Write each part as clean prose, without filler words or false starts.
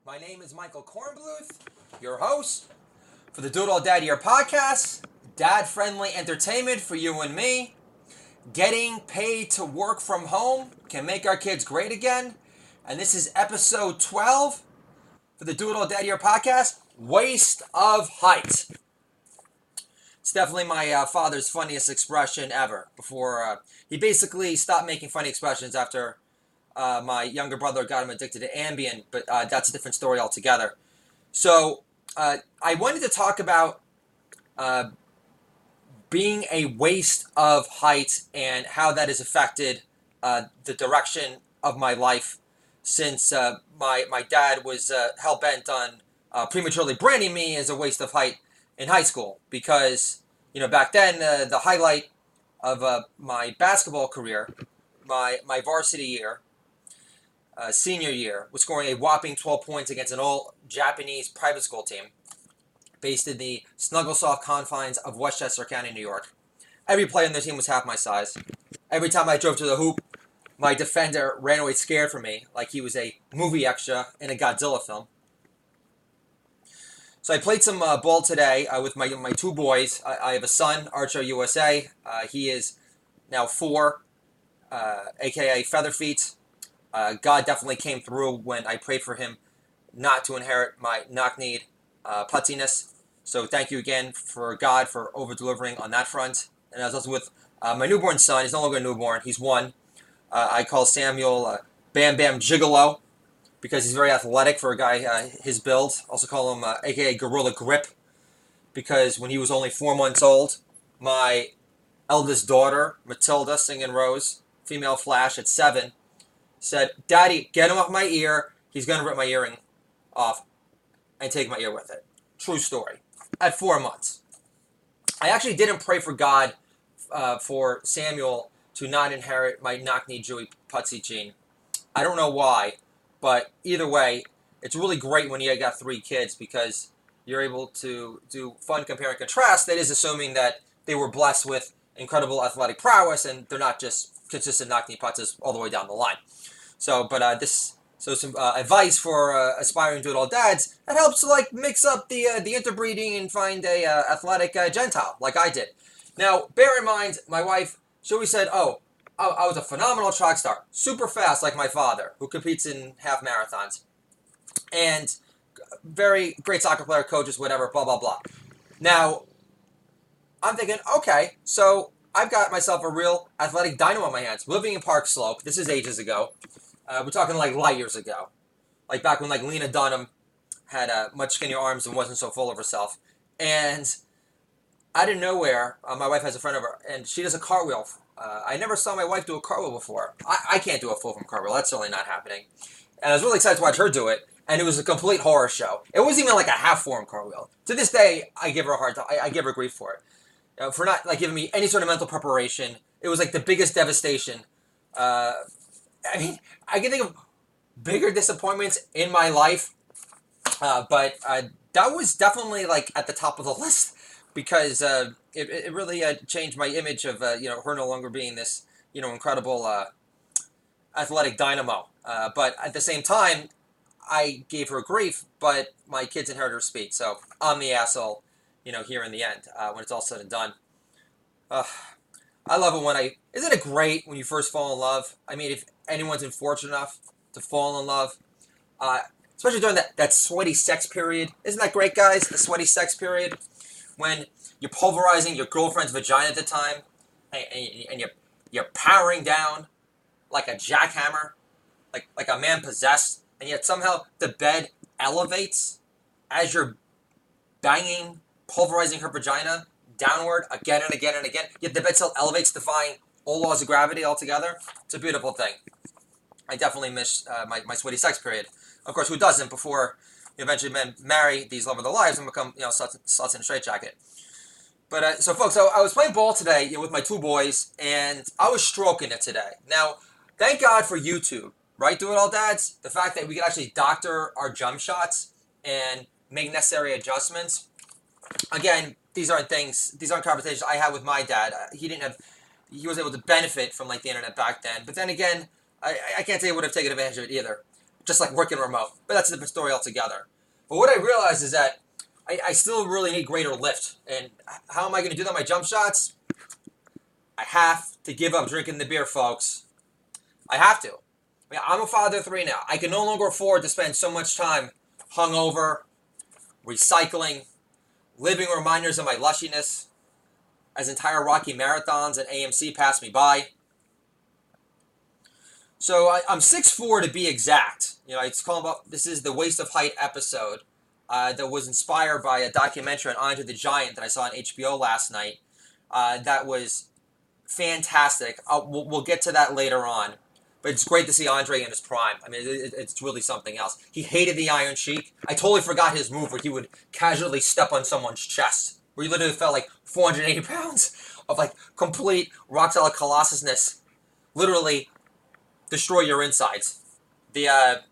My name is Michael Kornbluth, your host for the Do It All Dad Year podcast, dad-friendly entertainment for you and me. Getting paid to work from home can make our kids great again. And this is episode 12 for the Do It All Dad Year podcast, Waste of Height. It's definitely my father's funniest expression ever. Before he basically stopped making funny expressions after my younger brother got him addicted to Ambien, but that's a different story altogether. So I wanted to talk about being a waste of height and how that has affected the direction of my life since my dad was hell-bent on prematurely branding me as a waste of height in high school. Because, back then, the highlight of my basketball career, my varsity year, senior year, was scoring a whopping 12 points against an all-Japanese private school team based in the snuggle-soft confines of Westchester County, New York. Every player on the team was half my size. Every time I drove to the hoop, my defender ran away scared from me, like he was a movie extra in a Godzilla film. So I played some ball today with my two boys. I have a son, Archer USA. He is now 4, a.k.a. Featherfeet. God definitely came through when I prayed for him not to inherit my knock-kneed putziness. So thank you again for God for over-delivering on that front. And I was also with my newborn son. He's no longer a newborn. He's 1. I call Samuel Bam Bam Gigolo because he's very athletic for a guy his build. Also call him a.k.a. Gorilla Grip because when he was only 4 months old, my eldest daughter, Matilda, singing Rose, female Flash at 7, said, "Daddy, get him off my ear. He's going to rip my earring off and take my ear with it." True story. At 4 months. I actually didn't pray for God for Samuel to not inherit my knock-knee Jewy putzy gene. I don't know why, but either way, it's really great when you got 3 kids because you're able to do fun compare and contrast. That is assuming that they were blessed with incredible athletic prowess and they're not just consistent knock-knee putzes all the way down the line. So some advice for aspiring do-it-all dads that helps to mix up the interbreeding and find a athletic Gentile like I did. Now, bear in mind, my wife, she always said, I was a phenomenal track star, super fast like my father, who competes in half marathons, and very great soccer player, coaches, whatever, blah, blah, blah. Now, I'm thinking, okay, so I've got myself a real athletic dynamo on my hands. Living in Park Slope, this is ages ago. We're talking light years ago. Like back when Lena Dunham had much skinnier arms and wasn't so full of herself. And out of nowhere, my wife has a friend of her, and she does a cartwheel. I never saw my wife do a cartwheel before. I can't do a full from cartwheel. That's certainly not happening. And I was really excited to watch her do it, and it was a complete horror show. It wasn't even like a half-form cartwheel. To this day, I give her a hard time. I give her grief for it. For not giving me any sort of mental preparation. It was the biggest devastation. I can think of bigger disappointments in my life, but that was definitely at the top of the list because it really changed my image of her no longer being this incredible athletic dynamo. But at the same time, I gave her grief, but my kids inherited her speed, so I'm the asshole. Here in the end, when it's all said and done. I love it isn't it great when you first fall in love? I mean, if anyone's fortunate enough to fall in love, especially during that sweaty sex period. Isn't that great, guys? The sweaty sex period when you're pulverizing your girlfriend's vagina at the time and you're powering down like a jackhammer, like a man possessed, and yet somehow the bed elevates as you're banging, pulverizing her vagina downward again and again and again. Yet the bed still elevates, defying all laws of gravity altogether. It's a beautiful thing. I definitely miss my sweaty sex period. Of course, who doesn't before eventually men marry these love of their lives and become sluts in a straitjacket. But so folks, I was playing ball today with my 2 boys, and I was stroking it today. Now, thank God for YouTube, right? Do it all dads. The fact that we can actually doctor our jump shots and make necessary adjustments. Again, these aren't conversations I had with my dad. He was able to benefit from the internet back then. But then again, I can't say I would have taken advantage of it either. just like working remote. But that's a different story altogether. But what I realized is that I still really need greater lift. And how am I going to do that? My jump shots? I have to give up drinking the beer, folks. I have to. I mean, I'm a father of 3 now. I can no longer afford to spend so much time hungover, recycling, living reminders of my lushiness as entire Rocky marathons and AMC pass me by. So I'm 6'4" to be exact. It's called about, this is the Waste of Height episode that was inspired by a documentary on Andre the Giant that I saw on HBO last night. That was fantastic. We'll get to that later on. But it's great to see Andre in his prime. I mean, it's really something else. He hated the Iron Sheik. I totally forgot his move where he would casually step on someone's chest, where he literally felt like 480 pounds of like complete rock-solid colossusness, literally destroy your insides. That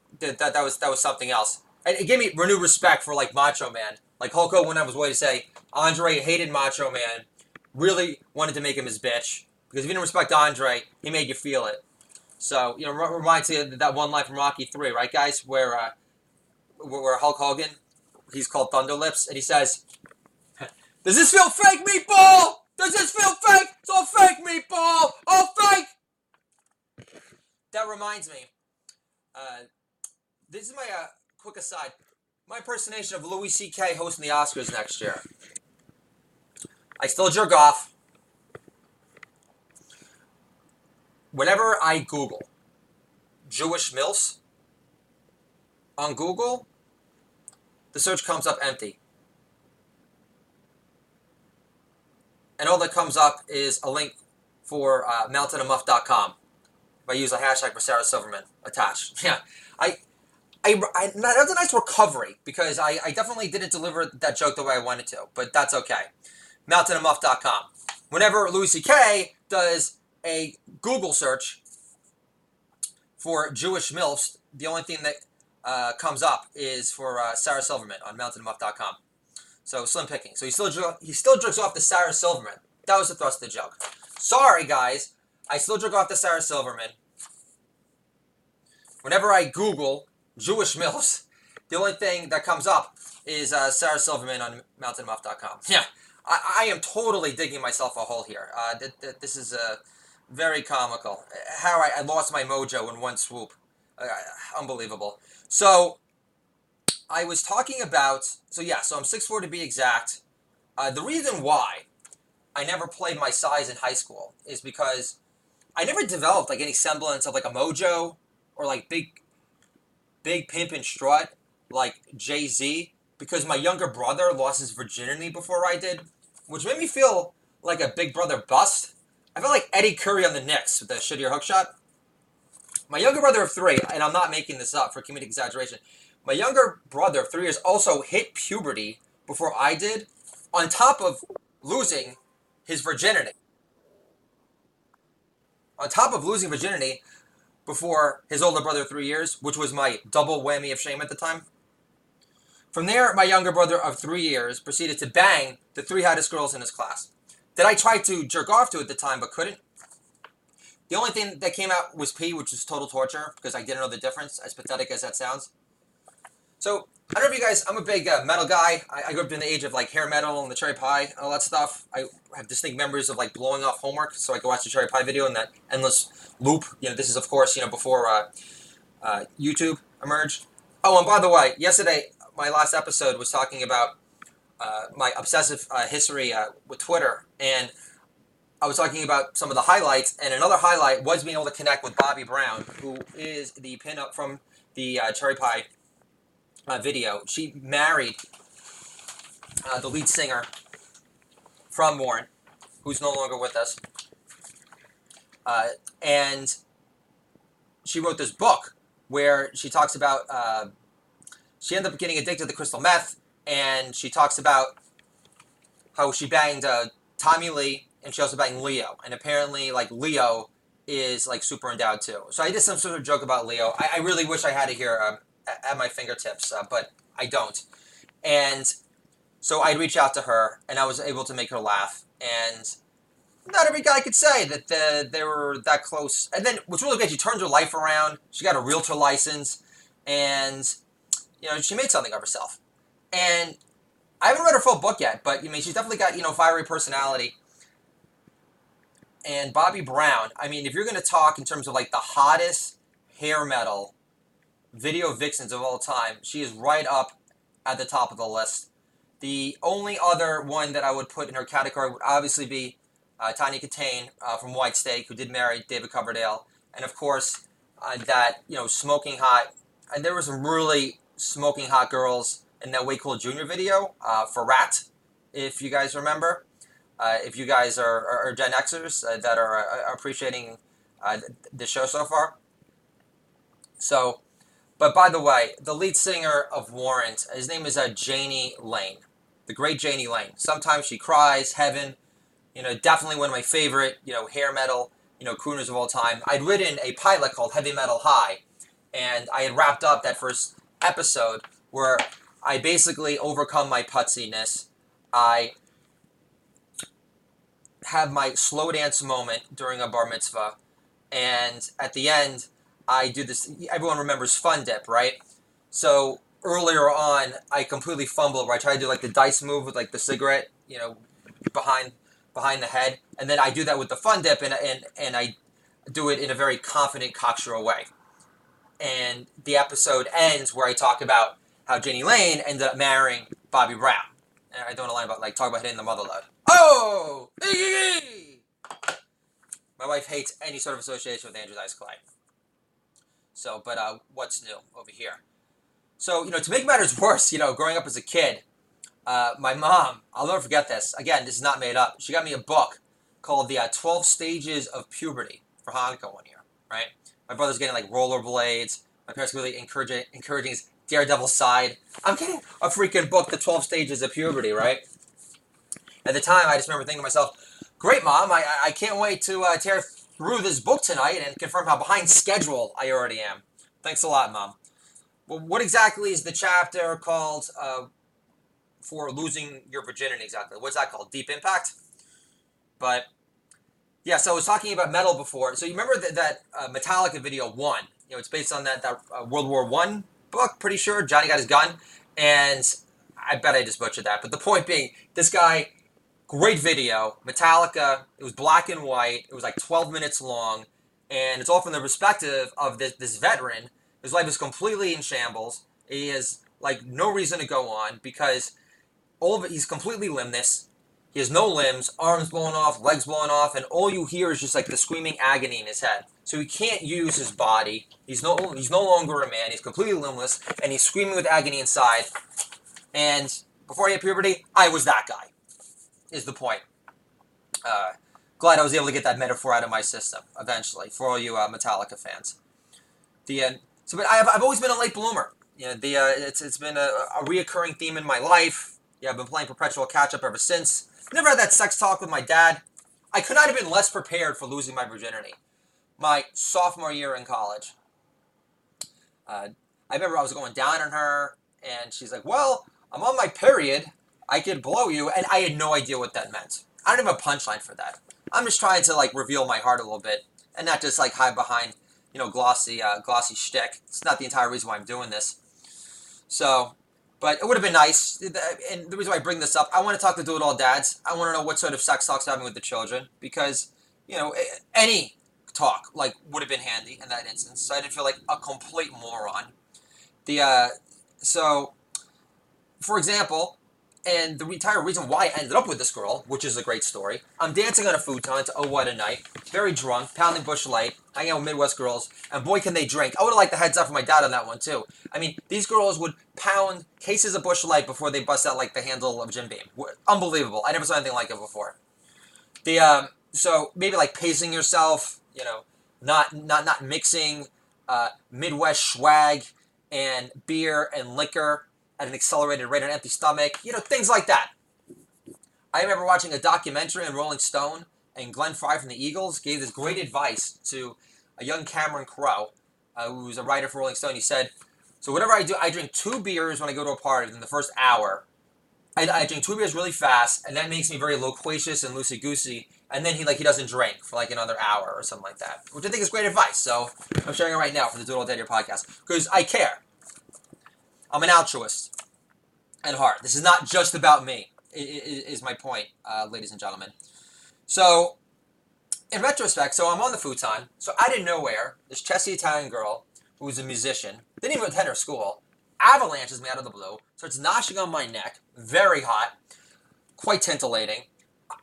was something else. And it gave me renewed respect for like Macho Man. Like Hulk Hogan went out of his way to say Andre hated Macho Man, really wanted to make him his bitch, because if you didn't respect Andre, he made you feel it. So, reminds you of that one line from Rocky 3, right, guys? Where Hulk Hogan, he's called Thunder Lips, and he says, "Does this feel fake, meatball? Does this feel fake? It's all fake, meatball! All fake!" That reminds me, this is my quick aside. My impersonation of Louis C.K. hosting the Oscars next year. I still jerk off. Whenever I Google Jewish MILFs on Google, the search comes up empty. And all that comes up is a link for meltonamuff.com. If I use a hashtag for Sarah Silverman attached. Yeah. That was a nice recovery, because I definitely didn't deliver that joke the way I wanted to, but that's okay. meltonamuff.com. Whenever Louis C.K. does a Google search for Jewish MILFs, the only thing that comes up is for Sarah Silverman on meltonamuff.com. So slim picking. So he still jerks off to Sarah Silverman. That was the thrust of the joke. Sorry, guys. I still jerk off to Sarah Silverman. Whenever I Google Jewish MILFs, the only thing that comes up is Sarah Silverman on meltonamuff.com. Yeah, I am totally digging myself a hole here. This is very comical. How I lost my mojo in one swoop. Unbelievable. So, I was talking about... So I'm 6'4" to be exact. The reason why I never played my size in high school is because I never developed like any semblance of like a mojo or like big pimp and strut like Jay-Z, because my younger brother lost his virginity before I did, which made me feel like a big brother bust. I felt like Eddie Curry on the Knicks with that shittier hook shot. My younger brother of 3, and I'm not making this up for comedic exaggeration, my younger brother of 3 years also hit puberty before I did, on top of losing his virginity. On top of losing virginity before his older brother of 3 years, which was my double whammy of shame at the time. From there, my younger brother of 3 years proceeded to bang the 3 hottest girls in his class that I tried to jerk off to at the time but couldn't. The only thing that came out was pee, which was total torture because I didn't know the difference, as pathetic as that sounds. So, I don't know if you guys, I'm a big metal guy. I grew up in the age of like hair metal and the cherry pie and all that stuff. I have distinct memories of like blowing off homework so I could watch the cherry pie video in that endless loop. This is of course, before YouTube emerged. Oh, and by the way, yesterday, my last episode was talking about my obsessive history with Twitter, and I was talking about some of the highlights, and another highlight was being able to connect with Bobby Brown, who is the pinup from the cherry pie video. She married the lead singer from Warren, who's no longer with us, and she wrote this book where she talks about she ended up getting addicted to crystal meth, and she talks about how she banged Tommy Lee, and she also banged Leo, and apparently like Leo is like super endowed too. So I did some sort of joke about Leo. I really wish I had it here at my fingertips, but I don't. And so I reached out to her, and I was able to make her laugh. And not every guy could say that they were that close. And then what's really great, she turned her life around. She got a realtor license, and she made something of herself. And I haven't read her full book yet, but she's definitely got fiery personality. And Bobby Brown, if you're going to talk in terms of like the hottest hair metal video vixens of all time, she is right up at the top of the list. The only other one that I would put in her category would obviously be Tanya Katane from White Steak, who did marry David Coverdale. And of course, that, smoking hot. And there were some really smoking hot girls in that Way Cool Jr. video for Rat, if you guys remember. If you guys are Gen Xers that are appreciating the show so far. So, but by the way, the lead singer of Warrant, his name is Janie Lane. The great Janie Lane. Sometimes She Cries, Heaven, definitely one of my favorite, hair metal, crooners of all time. I'd written a pilot called Heavy Metal High, and I had wrapped up that first episode where I basically overcome my putziness. I have my slow dance moment during a bar mitzvah, and at the end, I do this. Everyone remembers Fun Dip, right? So earlier on, I completely fumbled where I tried to do like the dice move with like the cigarette, behind the head, and then I do that with the Fun Dip, and I do it in a very confident, cocksure way. And the episode ends where I talk about how Janie Lane ended up marrying Bobby Brown. And I don't line about talk about hitting the mother load. Oh, my wife hates any sort of association with Andrew Dice Clay. So, but what's new over here? So, to make matters worse, growing up as a kid, my mom, I'll never forget this. Again, this is not made up. She got me a book called the 12 Stages of Puberty for Hanukkah one year, right? My brother's getting like rollerblades. My parents were really encouraging his daredevil side. I'm getting a freaking book, The 12 Stages of Puberty, right? At the time, I just remember thinking to myself, great, Mom, I can't wait to tear through this book tonight and confirm how behind schedule I already am. Thanks a lot, Mom. Well, what exactly is the chapter called for losing your virginity exactly? What's that called? Deep Impact? But, yeah, so I was talking about metal before. So you remember that Metallica video 1? It's based on that World War I book, pretty sure. Johnny Got His Gun. And I bet I just butchered that. But the point being, this guy, great video, Metallica, it was black and white. It was like 12 minutes long. And it's all from the perspective of this veteran. His life is completely in shambles. He has like no reason to go on because he's completely limbless. He has no limbs, arms blown off, legs blown off, and all you hear is just like the screaming agony in his head. So he can't use his body. He's no longer a man. He's completely limbless, and he's screaming with agony inside. And before he had puberty, I was that guy, is the point. Glad I was able to get that metaphor out of my system eventually for all you Metallica fans. But I've always been a late bloomer. It's been a reoccurring theme in my life. Yeah, I've been playing perpetual catch-up ever since. Never had that sex talk with my dad. I could not have been less prepared for losing my virginity. My sophomore year in college. I remember I was going down on her, and she's like, well, I'm on my period. I could blow you. And I had no idea what that meant. I don't have a punchline for that. I'm just trying to, reveal my heart a little bit, and not just, hide behind, glossy shtick. It's not the entire reason why I'm doing this. So, but it would have been nice, and the reason why I bring this up, I want to talk to Do-It-All dads. I want to know what sort of sex talks they're having with the children, because, any talk, would have been handy in that instance, so I didn't feel like a complete moron. So, for example, and the entire reason why I ended up with this girl, which is a great story, I'm dancing on a futon to Oh What a Night, very drunk, pounding Busch Light, hanging out with Midwest girls, and boy can they drink. I would have liked the heads up from my dad on that one too. These girls would pound cases of Busch Light before they bust out the handle of Jim Beam. Unbelievable. I never saw anything like it before. So maybe pacing yourself, not mixing Midwest swag and beer and liquor at an accelerated rate on an empty stomach, things like that. I remember watching a documentary on Rolling Stone, and Glenn Frey from the Eagles gave this great advice to a young Cameron Crowe, who was a writer for Rolling Stone. He said, so whatever I do, I drink 2 beers when I go to a party in the first hour. I drink 2 beers really fast, and that makes me very loquacious and loosey-goosey, and then he doesn't drink for another hour or something like that, which I think is great advice. So I'm sharing it right now for the Do-It-All Dad Here podcast, because I care. I'm an altruist at heart. This is not just about me, is my point, ladies and gentlemen. So, in retrospect, so I'm on the futon. So out of nowhere, this chesty Italian girl who was a musician, didn't even attend her school, avalanches me out of the blue, starts noshing on my neck, very hot, quite titillating.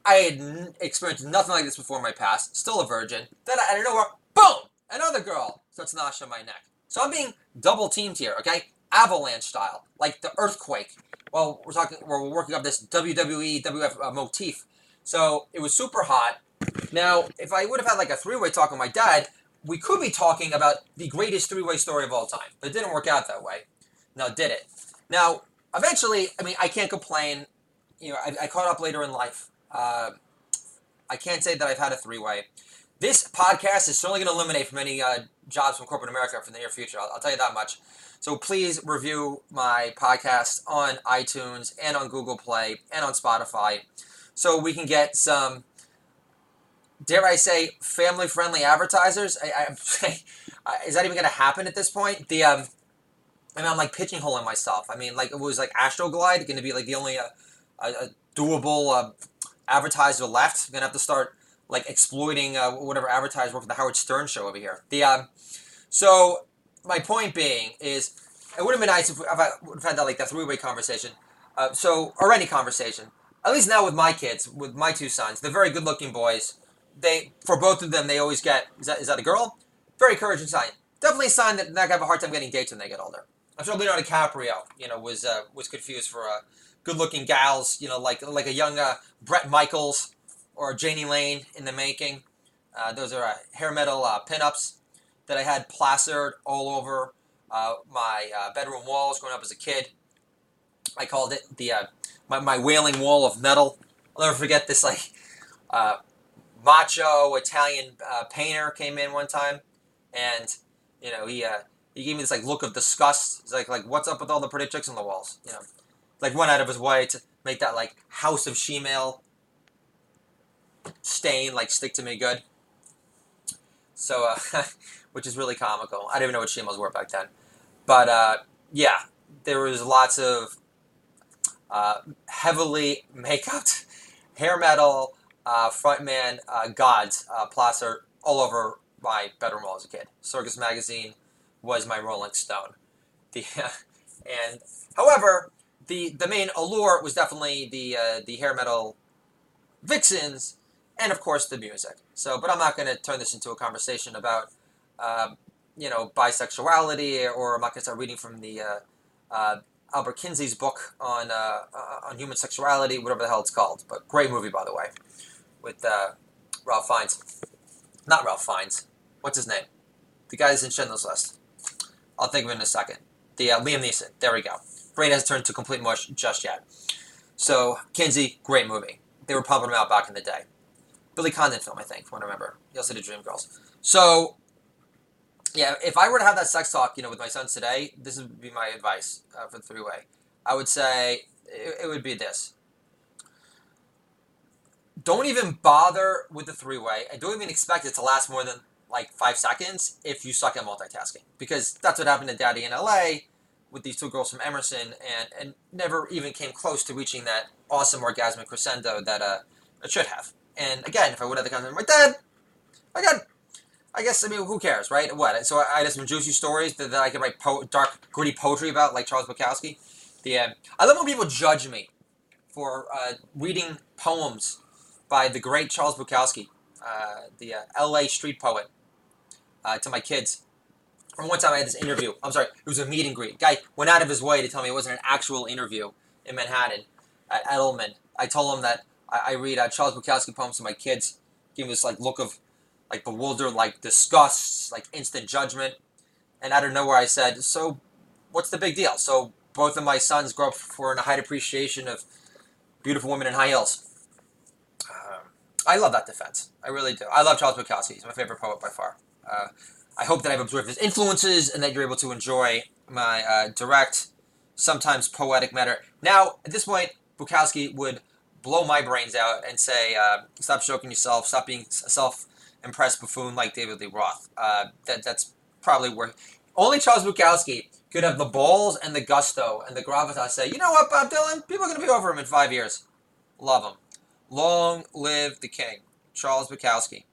I had experienced nothing like this before in my past, still a virgin. Then out of nowhere, boom, another girl starts noshing on my neck. So I'm being double teamed here, okay? Avalanche style, like the earthquake. Well, we're working up this WWE WF motif. So it was super hot. Now, if I would have had like a three-way talk with my dad, we could be talking about the greatest three-way story of all time. But it didn't work out that way. Now, did it? Now, eventually, I mean, I can't complain. You know, I caught up later in life. I can't say that I've had a three-way. This podcast is certainly going to eliminate from any jobs from corporate America for the near future. I'll tell you that much. So please review my podcast on iTunes and on Google Play and on Spotify so we can get some, dare I say, family-friendly advertisers. Is that even going to happen at this point? I mean, I'm like pigeonholing myself. I mean, like it was like Astroglide going to be like the only doable advertiser left. I'm going to have to start like exploiting whatever advertisers work for the Howard Stern show over here. So my point being is, it would have been nice if I would have had that like that three-way conversation. Or any conversation. At least now with my kids, with my two sons, they're very good-looking boys. For both of them, they always get, is that a girl? Very encouraging sign. Definitely a sign that they're going to have a hard time getting dates when they get older. I'm sure Leonardo DiCaprio, was confused for good-looking gals, like a young Bret Michaels or Janie Lane in the making. Those are hair metal pinups that I had plastered all over my bedroom walls growing up as a kid. I called it my wailing wall of metal. I'll never forget this macho Italian painter came in one time, and he gave me this like look of disgust. He's like what's up with all the pretty chicks on the walls? Like went out of his way to make that like House of She-Male stain like stick to me good. So which is really comical. I didn't even know what she-males were back then, but yeah, there was lots of heavily make-upped hair metal frontman gods plastered all over my bedroom wall as a kid. Circus Magazine was my Rolling Stone. And however, the main allure was definitely the hair metal vixens, and of course the music. So, but I'm not going to turn this into a conversation about bisexuality, or I'm not going to start reading from the Albert Kinsey's book on human sexuality, whatever the hell it's called. But great movie, by the way, with Ralph Fiennes. Not Ralph Fiennes. What's his name? The guy that's in Schindler's List. I'll think of it in a second. Liam Neeson. There we go. Brain hasn't turned to complete mush just yet. So, Kinsey, great movie. They were pumping him out back in the day. Billy Condon film, I think, from what I remember. He also did Dreamgirls. So, yeah, if I were to have that sex talk, with my sons today, this would be my advice for the three-way. I would say it would be this. Don't even bother with the three-way, and don't even expect it to last more than like 5 seconds if you suck at multitasking. Because that's what happened to Daddy in LA with these two girls from Emerson, and never even came close to reaching that awesome orgasmic crescendo that it should have. And again, if I would have the conversation with my dad, I guess, who cares, right? What? So I had some juicy stories that I could write dark, gritty poetry about, like Charles Bukowski. I love when people judge me for reading poems by the great Charles Bukowski, the L.A. street poet, to my kids. And one time I had this interview. I'm sorry, it was a meet and greet. Guy went out of his way to tell me it wasn't an actual interview in Manhattan at Edelman. I told him that I read Charles Bukowski poems to my kids, giving this like look of like bewildered, like disgust, like instant judgment. And out of nowhere I said, so what's the big deal? So both of my sons grow up for a high appreciation of beautiful women in high heels. I love that defense. I really do. I love Charles Bukowski. He's my favorite poet by far. I hope that I've absorbed his influences and that you're able to enjoy my direct, sometimes poetic matter. Now, at this point, Bukowski would blow my brains out and say, stop stroking yourself, stop being a self-impressed buffoon like David Lee Roth. That's probably where... Only Charles Bukowski could have the balls and the gusto and the gravitas to say, you know what, Bob Dylan, people are going to be over him in 5 years. Love him. Long live the king, Charles Bukowski.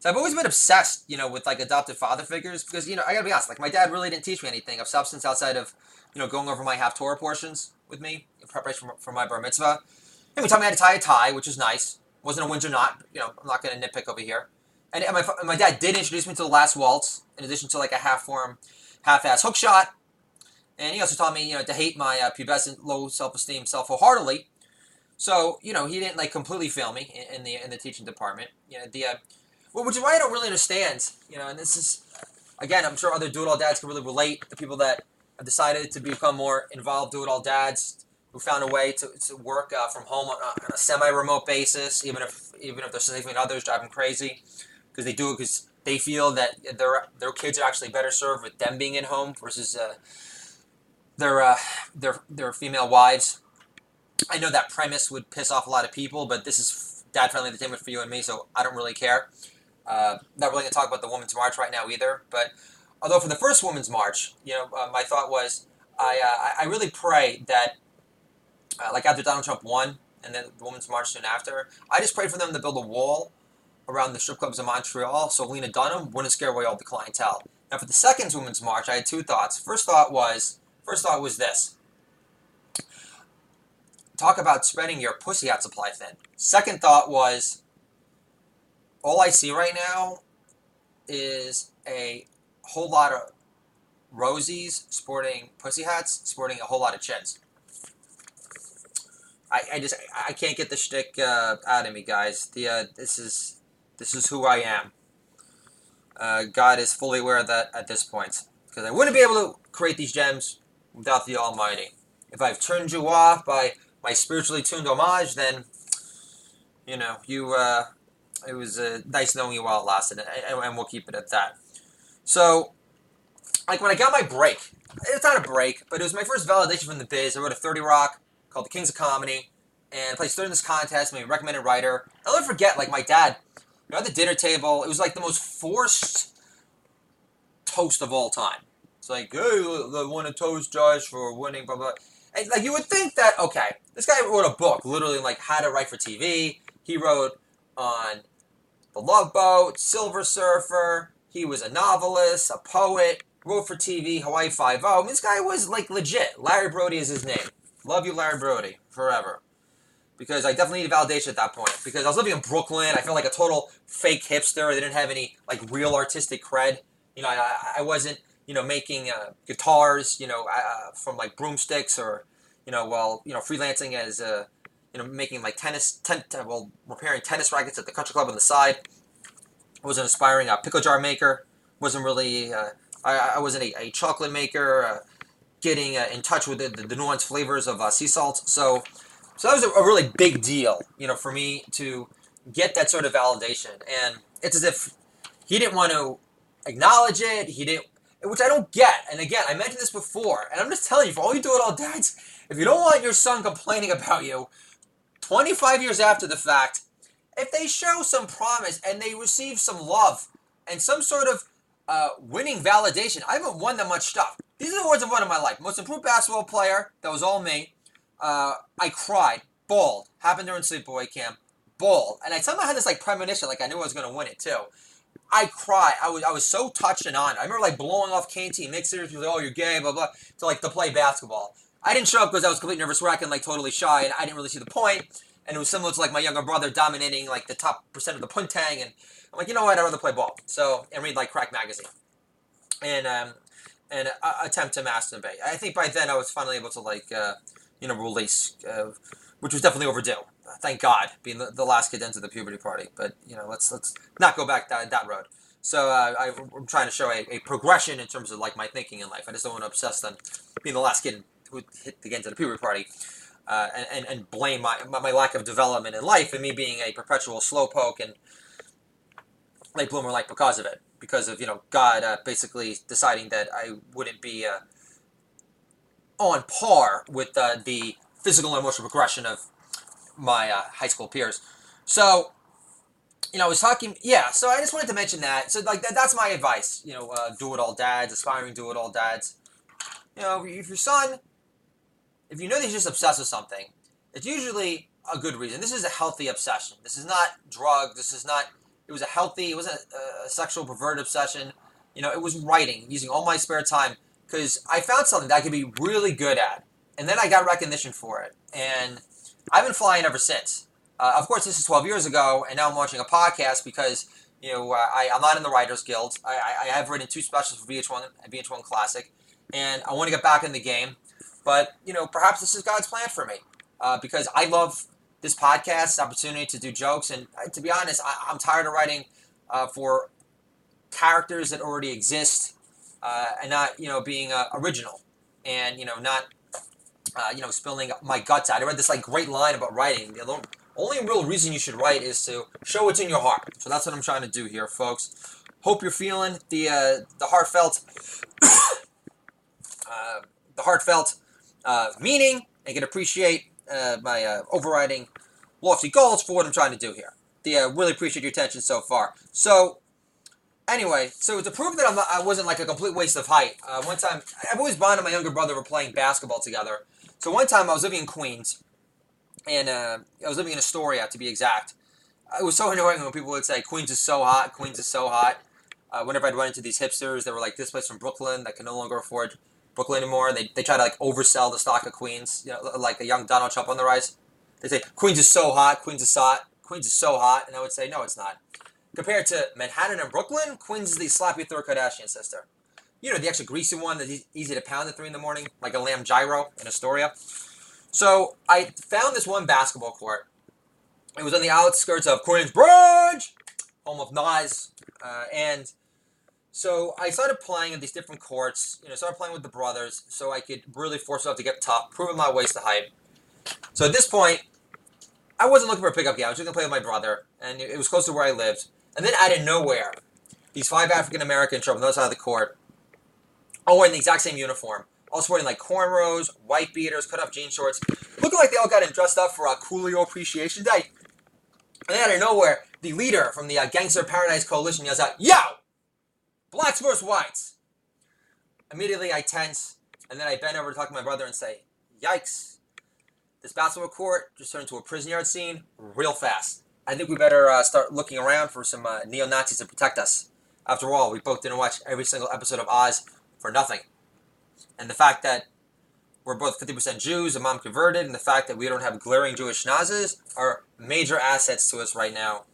So I've always been obsessed, with like adoptive father figures because, I gotta be honest, like my dad really didn't teach me anything of substance outside of, going over my half Torah portions with me in preparation for my bar mitzvah. And he taught me how to tie a tie, which is nice. Wasn't a Windsor knot, I'm not gonna nitpick over here. And my dad did introduce me to the last waltz, in addition to like a half-form, half-ass hook shot. And he also taught me, to hate my pubescent, low self-esteem self wholeheartedly. So, he didn't like completely fail me in the teaching department. Which is why I don't really understand, and this is, again, I'm sure other do-it-all dads can really relate, the people that have decided to become more involved do-it-all dads who found a way to work from home on a semi-remote basis, even if their significant others drive them crazy, because they do it because they feel that their kids are actually better served with them being at home versus their female wives. I know that premise would piss off a lot of people, but this is dad-friendly entertainment for you and me, so I don't really care. Not really going to talk about the Women's March right now either, but although for the first Women's March, my thought was I really pray that, like after Donald Trump won, and then the Women's March soon after, I just prayed for them to build a wall around the strip clubs in Montreal so Lena Dunham wouldn't scare away all the clientele. Now for the second Women's March, I had two thoughts. First thought was this. Talk about spreading your pussy out supply thin. Second thought was, all I see right now is a whole lot of rosies sporting pussy hats, sporting a whole lot of chins. I can't get the shtick out of me, guys. This is who I am. God is fully aware of that at this point, because I wouldn't be able to create these gems without the Almighty. If I've turned you off by my spiritually tuned homage, then it was nice knowing you while it lasted, and we'll keep it at that. So, like when I got my break, it's not a break, but it was my first validation from the biz. I wrote a 30 Rock called The Kings of Comedy, and I placed third in this contest, made a recommended writer. I'll never forget, like my dad, at the dinner table, it was like the most forced toast of all time. It's like, hey, I want to toast Josh for winning, blah, blah. And like you would think that, okay, this guy wrote a book, literally like how to write for TV. He wrote on The Love Boat, Silver Surfer. He was a novelist, a poet, wrote for TV, Hawaii Five-0. I mean, this guy was like legit. Larry Brody is his name. Love you, Larry Brody, forever. Because I definitely needed validation at that point. Because I was living in Brooklyn. I felt like a total fake hipster. They didn't have any like real artistic cred. I wasn't, making guitars, from like broomsticks or, freelancing as, making like repairing tennis rackets at the country club on the side. I was an aspiring pickle jar maker. Wasn't really, I wasn't a chocolate maker. Getting in touch with the nuanced flavors of sea salt. So that was a really big deal, for me to get that sort of validation. And it's as if he didn't want to acknowledge it. He didn't, which I don't get. And again, I mentioned this before, and I'm just telling you, for all you do-it-all dads, if you don't want your son complaining about you 25 years after the fact, if they show some promise and they receive some love and some sort of winning validation, I haven't won that much stuff. These are the awards I've won in my life. Most improved basketball player, that was all me. I cried, bawled, happened during sleepaway camp, bawled. And I somehow had this like premonition, like I knew I was going to win it too. I cried. I was so touched and honored. I remember like blowing off KT mixers, people like, oh, you're gay, blah, blah, to play basketball. I didn't show up because I was completely nervous wreck and like totally shy, and I didn't really see the point. And it was similar to like my younger brother dominating like the top percent of the puntang, and I'm like, you know what, I'd rather play ball. So, and read like Crack Magazine. And attempt to masturbate. I think by then I was finally able to like, release, which was definitely overdue. Thank God, being the last kid into the puberty party. But, let's not go back that road. So I'm trying to show a progression in terms of like my thinking in life. I just don't want to obsess on being the last kid who hit to get into the puberty party. And blame my lack of development in life and me being a perpetual slowpoke and late bloomer like because of it. Because of, God basically deciding that I wouldn't be on par with the physical and emotional progression of my high school peers. So, I was talking, so I just wanted to mention that. So, like, that's my advice, do-it-all dads, aspiring do-it-all dads. if your son, if you know that he's just obsessed with something, it's usually a good reason. This is a healthy obsession. This is not drug. This is not. It was a healthy. It wasn't a sexual perverted obsession. It was writing, using all my spare time because I found something that I could be really good at, and then I got recognition for it, and I've been flying ever since. Of course, this is 12 years ago, and now I'm launching a podcast because I'm not in the Writers Guild. I have written 2 specials for VH1 and VH1 Classic, and I want to get back in the game. But perhaps this is God's plan for me because I love this podcast opportunity to do jokes, and to be honest, I'm tired of writing for characters that already exist and not being original and not spilling my guts out. I read this great line about writing. The only real reason you should write is to show what's in your heart. So that's what I'm trying to do here, folks. Hope you're feeling the heartfelt meaning and can appreciate my overriding lofty goals for what I'm trying to do here. Really appreciate your attention so far. So anyway, so to prove that I wasn't a complete waste of height, one time, I've always bonded my younger brother. We're playing basketball together. So one time I was living in Queens, and I was living in Astoria to be exact. It was so annoying when people would say, Queens is so hot, Queens is so hot. Whenever I'd run into these hipsters that were this place from Brooklyn that can no longer afford Brooklyn anymore, they try to oversell the stock of Queens, like a young Donald Trump on the rise. They say, Queens is so hot, Queens is hot, Queens is so hot, and I would say, no, it's not. Compared to Manhattan and Brooklyn, Queens is the slappy third Kardashian sister. The extra greasy one that's easy to pound at 3 in the morning, like a lamb gyro in Astoria. So I found this one basketball court. It was on the outskirts of Queensbridge, home of Nas. And so I started playing at these different courts, started playing with the brothers so I could really force myself to get tough, proving my waist to height. So at this point, I wasn't looking for a pickup game. I was just going to play with my brother, and it was close to where I lived. And then out of nowhere, these 5 African-Americans show up on the other side of the court, all wearing the exact same uniform. All sporting cornrows, white beaters, cut-off jean shorts, looking like they all got dressed up for a Coolio Appreciation Day. And then out of nowhere, the leader from the Gangster Paradise Coalition yells out, "Yo! Blacks versus whites!" Immediately I tense, and then I bend over to talk to my brother and say, "Yikes. This basketball court just turned into a prison yard scene real fast. I think we better start looking around for some neo-Nazis to protect us. After all, we both didn't watch every single episode of Oz for nothing. And the fact that we're both 50% Jews and mom converted, and the fact that we don't have glaring Jewish nazis are major assets to us right now,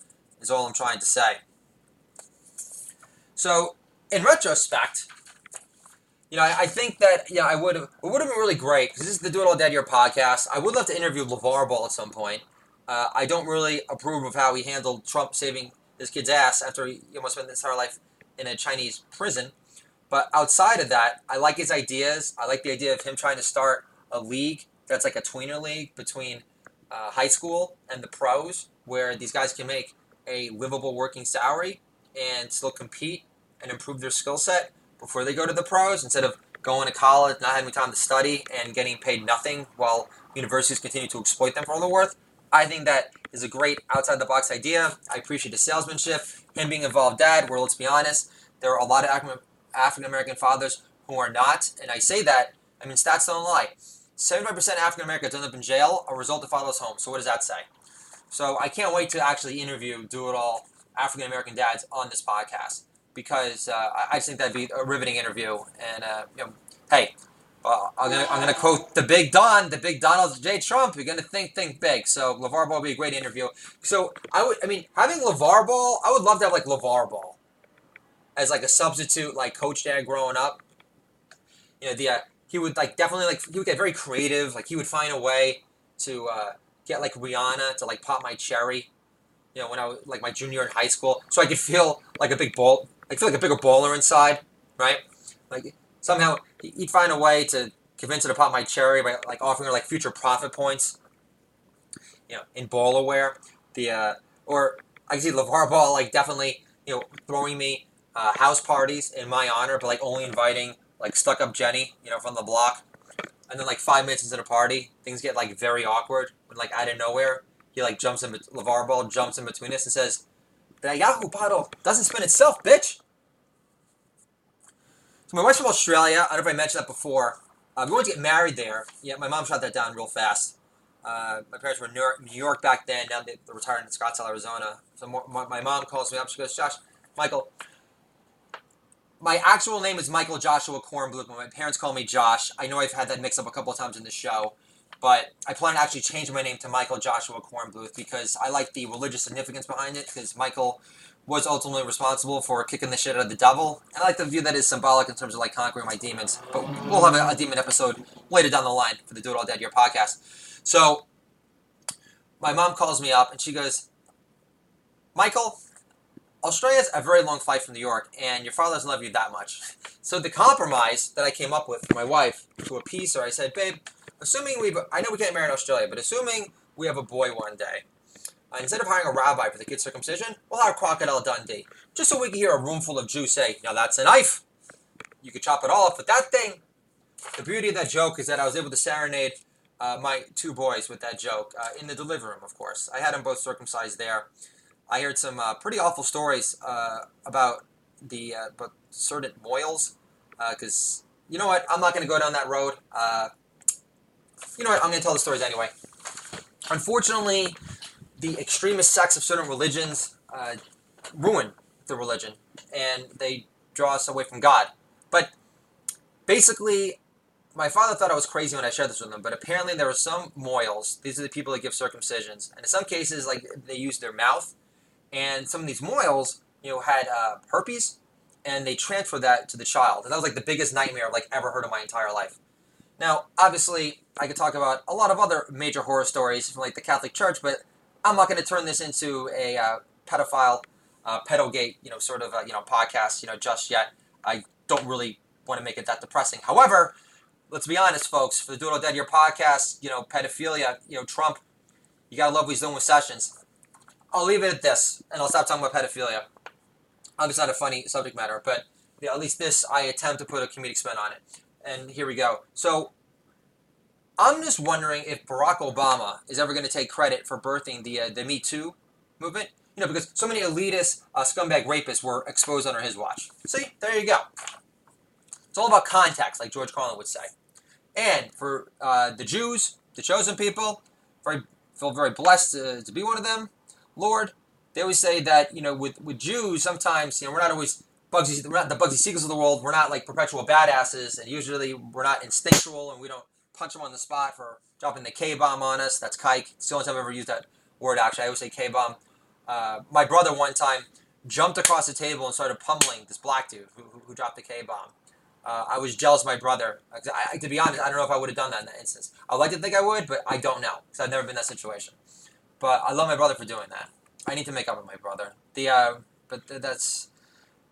is all I'm trying to say." So, in retrospect, I think that it would have been really great, because this is the Do It All Dead Year podcast. I would love to interview LaVar Ball at some point. I don't really approve of how he handled Trump saving his kid's ass after he almost spent his entire life in a Chinese prison. But outside of that, I like his ideas. I like the idea of him trying to start a league that's like a tweener league between high school and the pros, where these guys can make a livable working salary and still compete and improve their skill set before they go to the pros, instead of going to college, not having time to study, and getting paid nothing while universities continue to exploit them for all they're worth. I think that is a great outside-the-box idea. I appreciate the salesmanship, him being involved dad, where, let's be honest, there are a lot of African-American fathers who are not, and I say that, stats don't lie. 75% of African-Americans end up in jail as a result of fatherless homes. So what does that say? So I can't wait to actually interview do-it-all African-American dads on this podcast, because I just think that'd be a riveting interview. And, hey, I'm gonna quote the big Don, the big Donald J. Trump. You're gonna think big. So LaVar Ball would be a great interview. So having LaVar Ball, I would love to have LaVar Ball as a substitute coach dad growing up. He would definitely he would get very creative. He would find a way to get Rihanna to pop my cherry. When I was my junior in high school, so I could feel like a big ball. I feel like a bigger baller inside, right? Somehow he'd find a way to convince her to pop my cherry by offering her future profit points. In baller wear. Or I can see LaVar Ball definitely throwing me house parties in my honor, but only inviting stuck up Jenny from the block. And then 5 minutes into the party, things get very awkward when out of nowhere he LaVar Ball jumps in between us and says, "The Yahoo bottle doesn't spin itself, bitch." So my wife's from Australia. I don't know if I mentioned that before. We wanted to get married there. Yeah, my mom shot that down real fast. My parents were in New York back then. Now they're retired in Scottsdale, Arizona. So my mom calls me up. She goes, Josh, Michael, my actual name is Michael Joshua Kornbluth, but my parents call me Josh. I know I've had that mix up a couple of times in the show, but I plan to actually change my name to Michael Joshua Kornbluth because I like the religious significance behind it, because Michael was ultimately responsible for kicking the shit out of the devil. And I like to view that as symbolic in terms of like conquering my demons. But we'll have a demon episode later down the line for the Do It All Dead Year podcast. So my mom calls me up and she goes, Michael, Australia's a very long flight from New York, and your father doesn't love you that much. So the compromise that I came up with for my wife to appease her, I said, babe, I know we can't marry in Australia, but assuming we have a boy one day, instead of hiring a rabbi for the kid's circumcision, we'll have Crocodile Dundee, just so we can hear a room full of Jews say, now that's a knife. You could chop it all off with that thing. The beauty of that joke is that I was able to serenade my two boys with that joke in the delivery room, of course. I had them both circumcised there. I heard some pretty awful stories about certain moils, because, you know what, I'm not going to go down that road. You know what, I'm going to tell the stories anyway. Unfortunately, the extremist sects of certain religions ruin the religion, and they draw us away from God. But basically, my father thought I was crazy when I shared this with him, but apparently there are some moils. These are the people that give circumcisions, and in some cases, like, they use their mouth. And some of these moils, had herpes, and they transfer that to the child. And that was like the biggest nightmare I've ever heard in my entire life. Now, obviously, I could talk about a lot of other major horror stories from the Catholic Church, but I'm not going to turn this into a pedophile, pedogate, podcast, just yet. I don't really want to make it that depressing. However, let's be honest, folks. For the Do It All Dead Year podcast, pedophilia, Trump, you gotta love what he's doing with Sessions. I'll leave it at this, and I'll stop talking about pedophilia. Obviously not a funny subject matter, but at least this, I attempt to put a comedic spin on it. And here we go. So, I'm just wondering if Barack Obama is ever going to take credit for birthing the Me Too movement. Because so many elitist, scumbag rapists were exposed under his watch. See? There you go. It's all about context, like George Carlin would say. And for the Jews, the chosen people, feel very blessed to be one of them. Lord, they always say that, with Jews, sometimes, we're not always we're not the Bugsy Siegels of the world. We're not like perpetual badasses, and usually we're not instinctual, and we don't punch them on the spot for dropping the K-bomb on us. That's kike. It's the only time I've ever used that word, actually. I always say K-bomb. My brother one time jumped across the table and started pummeling this black dude who dropped the K-bomb. I was jealous of my brother. To be honest, I don't know if I would have done that in that instance. I'd like to think I would, but I don't know, because I've never been in that situation. But I love my brother for doing that. I need to make up with my brother. But that's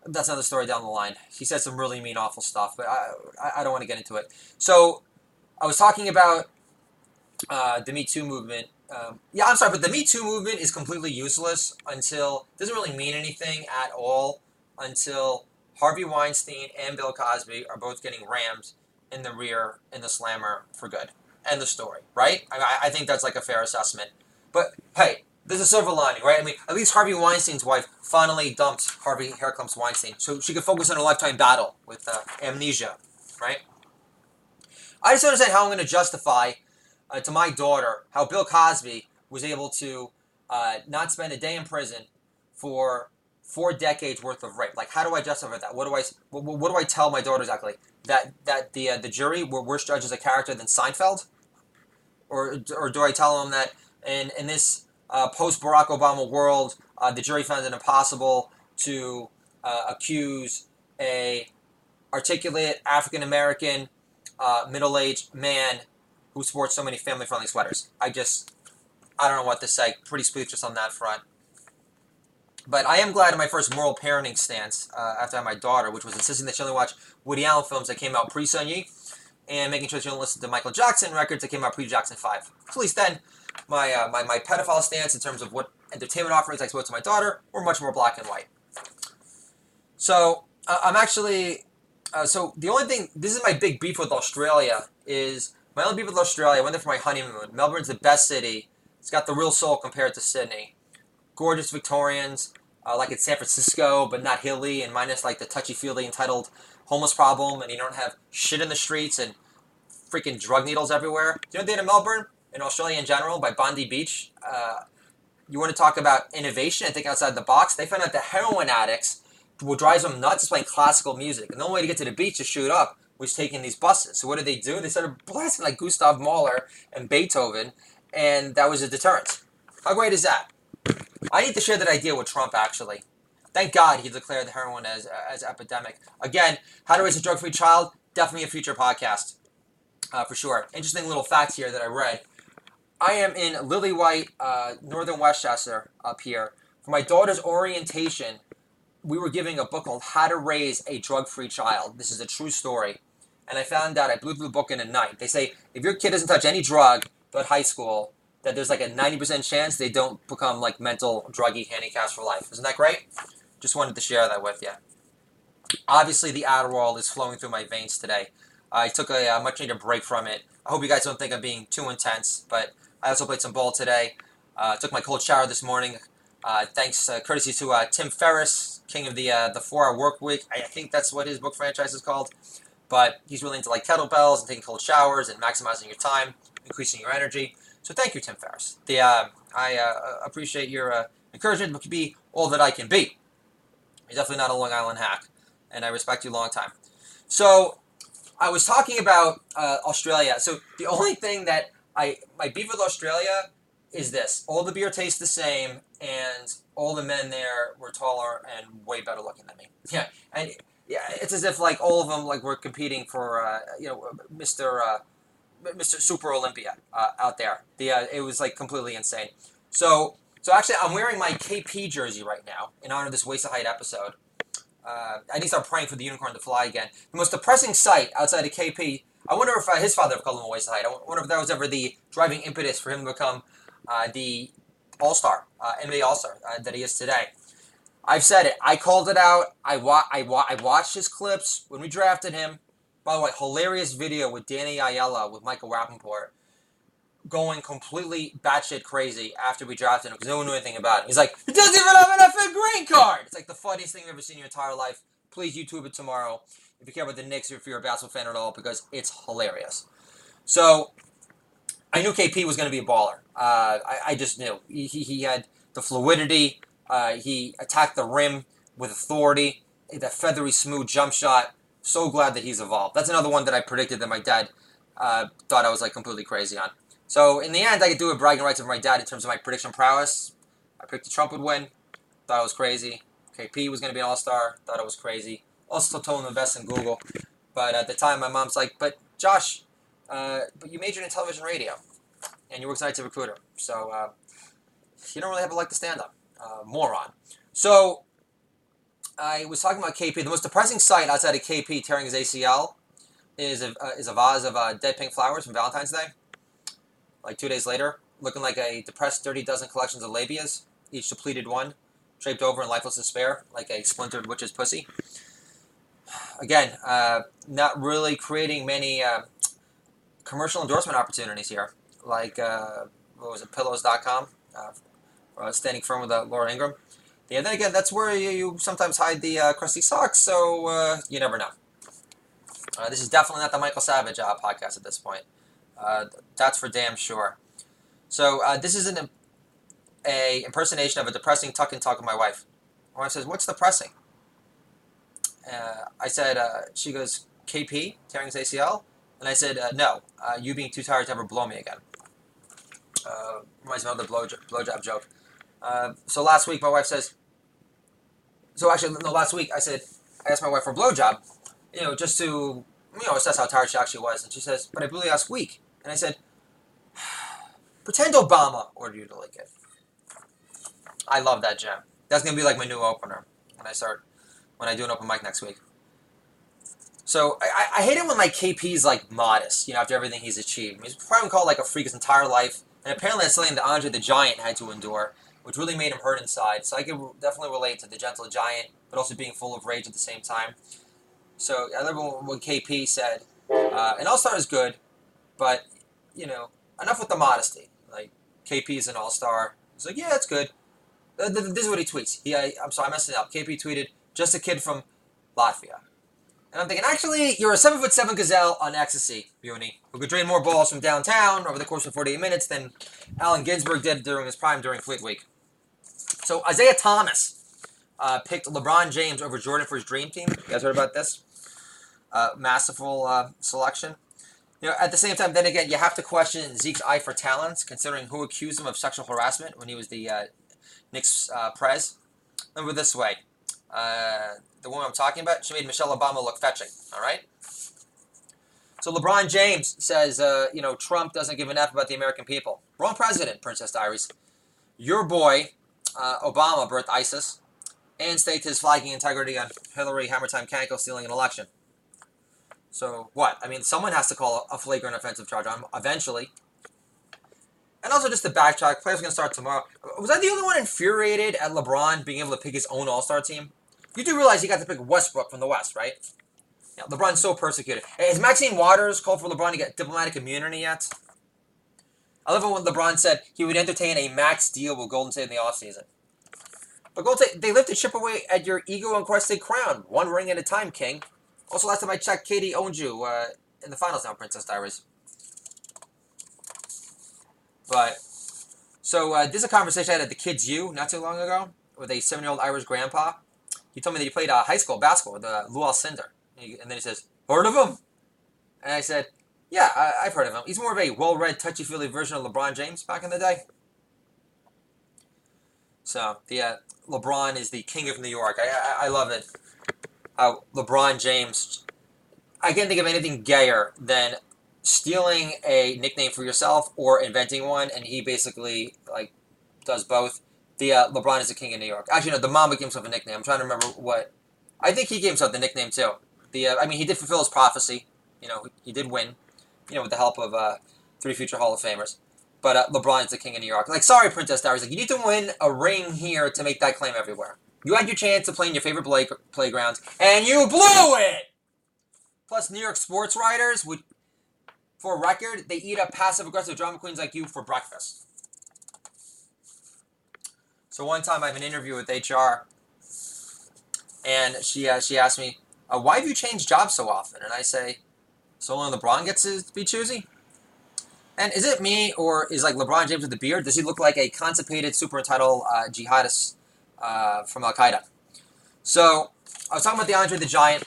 another story down the line. He said some really mean, awful stuff, but I don't want to get into it. So I was talking about the Me Too movement. But the Me Too movement is completely useless it doesn't really mean anything at all until Harvey Weinstein and Bill Cosby are both getting rammed in the rear in the slammer for good. End the story, right? I think that's a fair assessment. But, hey, there's a silver lining, right? At least Harvey Weinstein's wife finally dumped Harvey Hairclumps Weinstein, so she could focus on her lifetime battle with amnesia, right? I just don't understand how I'm going to justify to my daughter how Bill Cosby was able to not spend a day in prison for 4 decades worth of rape. How do I justify that? What do I tell my daughter exactly? That the jury were worse judges of character than Seinfeld? Or do I tell them that in this post-Barack Obama world, the jury found it impossible to accuse a articulate African-American middle-aged man who sports so many family-friendly sweaters? I don't know what to say. Pretty speechless on that front. But I am glad in my first moral parenting stance after I had my daughter, which was insisting that she only watch Woody Allen films that came out pre-Sun Yi, and making sure she don't listen to Michael Jackson records that came out pre-Jackson 5. So at least then, my pedophile stance in terms of what entertainment offerings I spoke to my daughter were much more black and white. So I'm actually... so the only thing... This is my big beef with Australia, is... My only beef with Australia, I went there for my honeymoon. Melbourne's the best city. It's got the real soul compared to Sydney. Gorgeous Victorians, like it's San Francisco, but not hilly, and minus the touchy-feely entitled homeless problem, and you don't have shit in the streets, and freaking drug needles everywhere. Do you know they did in Melbourne, in Australia in general, by Bondi Beach? You want to talk about innovation and think outside the box? They found out the heroin addicts, what drives them nuts is playing classical music. And the only way to get to the beach to shoot up was taking these buses. So what did they do? They started blasting like Gustav Mahler and Beethoven, and that was a deterrent. How great is that? I need to share that idea with Trump, actually. Thank God he declared the heroin as epidemic. Again, how to raise a drug-free child? Definitely a future podcast, for sure. Interesting little facts here that I read. I am in Lillywhite, northern Westchester, up here. For my daughter's orientation, we were giving a book called How to Raise a Drug-Free Child. This is a true story. And I found out, I blew through the book in a night. They say if your kid doesn't touch any drug throughout high school, that there's like a 90% chance they don't become like mental druggy handicaps for life. Isn't that great? Just wanted to share that with you. Obviously, the Adderall is flowing through my veins today. I took a much-needed break from it. I hope you guys don't think I'm being too intense, but I also played some ball today. Took my cold shower this morning. Thanks, courtesy to Tim Ferriss, king of the 4-hour work week. I think that's what his book franchise is called. But he's really into like kettlebells and taking cold showers and maximizing your time, increasing your energy. So thank you, Tim Ferriss. I appreciate your encouragement, but can be all that I can be. You're definitely not a Long Island hack, and I respect you a long time. So I was talking about Australia. So the only thing that my beef with Australia is this. All the beer tastes the same, and all the men there were taller and way better looking than me. Yeah, and yeah, it's as if like all of them like were competing for Mr. Super Olympia out there. It was like completely insane. So actually, I'm wearing my KP jersey right now in honor of this Waist to Height episode. I need to start praying for the unicorn to fly again. The most depressing sight outside of KP. I wonder if his father ever called him a Waist to Height. I wonder if that was ever the driving impetus for him to become the All-Star, NBA All-Star that he is today. I've said it. I called it out. I watched his clips when we drafted him. By the way, hilarious video with Danny Aiello with Michael Rappaport going completely batshit crazy after we drafted him because no one knew anything about him. He's like, he doesn't even have an effing green card! It's like the funniest thing you've ever seen in your entire life. Please YouTube it tomorrow if you care about the Knicks or if you're a basketball fan at all because it's hilarious. So, I knew KP was going to be a baller. I just knew. He had the fluidity. He attacked the rim with authority. That feathery, smooth jump shot. So glad that he's evolved. That's another one that I predicted that my dad thought I was like completely crazy on. So in the end, I could do a bragging rights of my dad in terms of my prediction prowess. I predicted Trump would win. Thought I was crazy. KP was going to be an all-star. Thought I was crazy. Also told him to invest in Google. But at the time, my mom's like, but Josh, but you majored in television and radio. And you work as an IT recruiter. So you don't really have a leg to stand on. Moron. So I was talking about KP. The most depressing sight outside of KP tearing his ACL is a vase of dead pink flowers from Valentine's Day. Like 2 days later, looking like a depressed 30 dozen collections of labias, each depleted one, draped over in lifeless despair, like a splintered witch's pussy. Again, not really creating many commercial endorsement opportunities here, like, what was it, pillows.com, standing firm with Laura Ingraham. Yeah, then again, that's where you sometimes hide the crusty socks, so you never know. This is definitely not the Michael Savage podcast at this point. That's for damn sure. So this is an impersonation of a depressing tuck and talk with my wife. My wife says, "What's depressing?" I said, she goes, "KP tearing his ACL," and I said, "No, you being too tired to ever blow me again." Reminds me of the blowjob joke. So last week, my wife says. Last week I asked my wife for a blowjob, just to assess how tired she actually was, and she says, "But I really asked weak." And I said, "Pretend Obama ordered you to lick it." I love that gem. That's gonna be like my new opener when I do an open mic next week. So I hate it when like KP's like modest, after everything he's achieved. He's probably called like a freak his entire life, and apparently that's something that Andre the Giant had to endure, which really made him hurt inside. So I could definitely relate to the gentle giant, but also being full of rage at the same time. So I remember when KP said, an all-star is good, but, enough with the modesty. Like, KP is an all-star. He's like, yeah, that's good. This is what he tweets. I'm sorry, I messed it up. KP tweeted, just a kid from Latvia. And I'm thinking, actually, you're a 7'7" gazelle on ecstasy, Buny, who could drain more balls from downtown over the course of 48 minutes than Allen Ginsberg did during his prime during Fleet Week. So Isaiah Thomas picked LeBron James over Jordan for his dream team. You guys heard about this? Masterful selection. At the same time, then again, you have to question Zeke's eye for talent, considering who accused him of sexual harassment when he was the Knicks prez. Remember this way. The woman I'm talking about, she made Michelle Obama look fetching, all right? So LeBron James says, Trump doesn't give an F about the American people. Wrong president, Princess Diaries. Your boy, Obama, birthed ISIS and staked his flagging integrity on Hillary Hammertime Canko stealing an election. So what? I mean, someone has to call a flagrant offensive charge on him eventually. And also, just to backtrack, players are going to start tomorrow. Was I the only one infuriated at LeBron being able to pick his own All-Star team? You do realize he got to pick Westbrook from the West, right? Yeah, LeBron's so persecuted. Hey, has Maxine Waters called for LeBron to get diplomatic immunity yet? I love it when LeBron said he would entertain a max deal with Golden State in the offseason. But Golden State, they lift a chip away at your ego-encrusted crown. One ring at a time, King. Also, last time I checked, Katie owned you in the finals now, Princess Diaries. But, so this is a conversation I had at the Kids U not too long ago with a 7-year-old Irish grandpa. He told me that he played high school basketball with Lou Cinder. And then he says, heard of him? And I said, yeah, I've heard of him. He's more of a well-read, touchy-feely version of LeBron James back in the day. So, LeBron is the king of New York. I love it. How LeBron James, I can't think of anything gayer than stealing a nickname for yourself or inventing one, and he basically does both. LeBron is the king of New York. Actually, no, the Mamba gave himself a nickname. I'm trying to remember what. I think he gave himself the nickname too. He did fulfill his prophecy. He did win. With the help of 3 future Hall of Famers. But LeBron is the king of New York. Sorry, Princess Diaries. You need to win a ring here to make that claim everywhere. You had your chance to play in your favorite playgrounds, and you blew it! Plus, New York sports writers would, for a record, they eat up passive-aggressive drama queens like you for breakfast. So one time I have an interview with HR, and she asked me, why have you changed jobs so often? And I say, so only LeBron gets to be choosy? And is it me, or is LeBron James with the beard? Does he look like a constipated, super entitled jihadist from Al-Qaeda? So I was talking about the Andre the Giant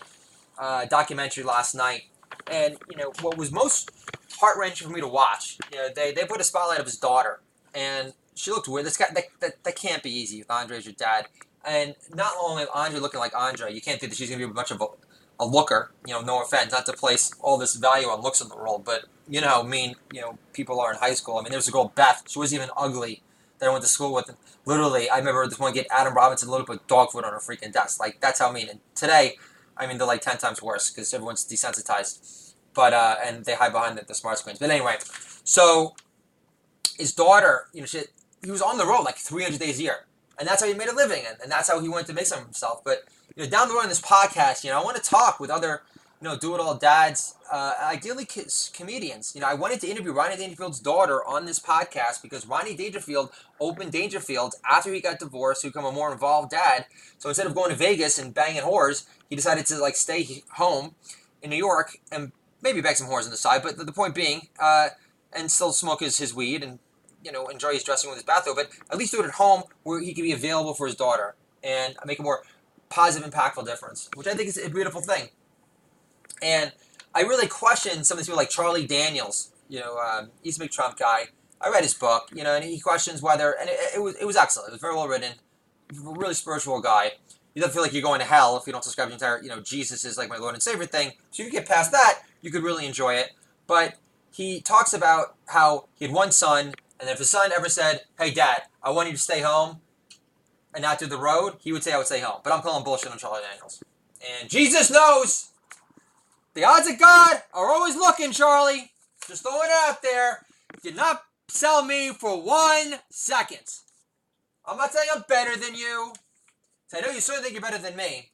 documentary last night, and what was most heart-wrenching for me to watch, they put a spotlight of his daughter, and she looked weird. This guy, that can't be easy if Andre is your dad. And not only Andre looking like Andre, you can't think that she's going to be much of a looker. No offense, not to place all this value on looks in the world, but how mean people are in high school. There was a girl, Beth. She wasn't even ugly that I went to school with. And literally, I remember this one kid, Adam Robinson, literally put dog food on her freaking desk. That's how mean. And today, they're 10 times worse because everyone's desensitized. But and they hide behind the smart screens. But anyway, so his daughter, he was on the road 300 days a year. And that's how he made a living, and that's how he wanted to make something of himself. But down the road in this podcast, I want to talk with other, do-it-all dads, ideally comedians. I wanted to interview Ronnie Dangerfield's daughter on this podcast because Ronnie Dangerfield opened Dangerfield after he got divorced to become a more involved dad. So instead of going to Vegas and banging whores, he decided to stay home in New York and maybe bang some whores on the side. But the point being, and still smoke his weed and enjoy his dressing with his bathrobe, but at least do it at home where he can be available for his daughter and make a more positive, impactful difference, which I think is a beautiful thing. And I really question some of these people like Charlie Daniels. He's a big Trump guy. I read his book, and he questions whether, and it was excellent. It was very well written. Really spiritual guy. You don't feel like you're going to hell if you don't subscribe to the entire, Jesus is my Lord and Savior thing. So you can get past that, you could really enjoy it. But he talks about how he had one son, and if his son ever said, hey, Dad, I want you to stay home and not do the road, he would say, I would stay home. But I'm calling bullshit on Charlie Daniels. And Jesus knows the odds of God are always looking, Charlie. Just throwing it out there. Did not sell me for 1 second. I'm not saying I'm better than you. I know you certainly think you're better than me.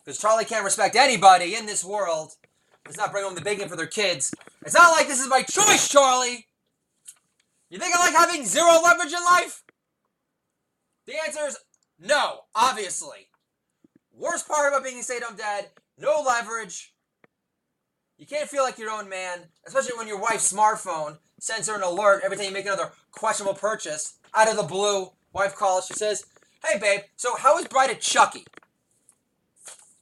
Because Charlie can't respect anybody in this world. Does not bring home the bacon for their kids. It's not like this is my choice, Charlie. You think I like having zero leverage in life? The answer is no, obviously. Worst part about being a stay-at-home dad, no leverage, You can't feel like your own man, especially when your wife's smartphone sends her an alert every time you make another questionable purchase. Out of the blue, wife calls, she says, "Hey babe, so how is Bride at Chucky?